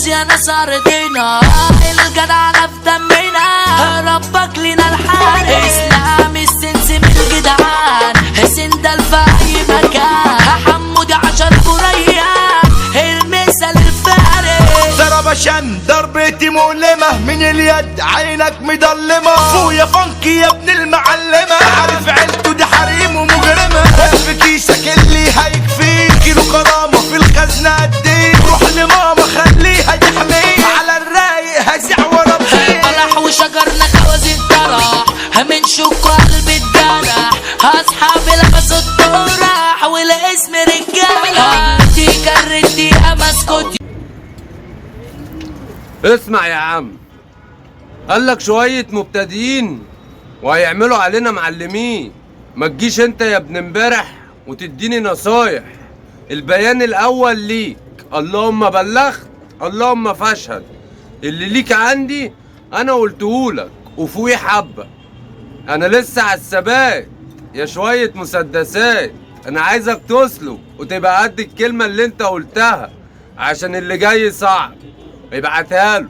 يا ناس ارضنا، الجدعنة في دمنا، ربك لنا الحال، اسلام السنس من الجدعان، سندل في اي مكان، حمودي 10 بريان، المثل الفارق. سربشان ضربتي مؤلمة من اليد عينك مضلمة، فويا فانكي يا ابن المعلمة، عارف عيلته دي حريم ومجرمة، في كيسك اللي هيكفيك، كيلو كرامة في الخزنة قديك، روح لماما خليها تحميك، على الرايق هزع ورا بخير، طلع وشجرنا خوازيق طرح، من شوك قلب الجرح، اصحابي لبسوا الطرح والاسم رجالة، دي كرتي امسكوتي. اسمع يا عم، قالك شوية مبتدئين وهيعملوا علينا معلمين، ما تجيش انت يا ابن امبارح وتديني نصايح. البيان الاول ليك، اللهم بلغت اللهم فاشهد، اللي ليك عندي انا قلتهولك وفوقيه حبة. انا لسه على الثبات يا شوية مسدسات، انا عايزك تسلك وتبقى قد الكلمة اللي انت قلتها، عشان اللي جاي صعب. ابعتها له.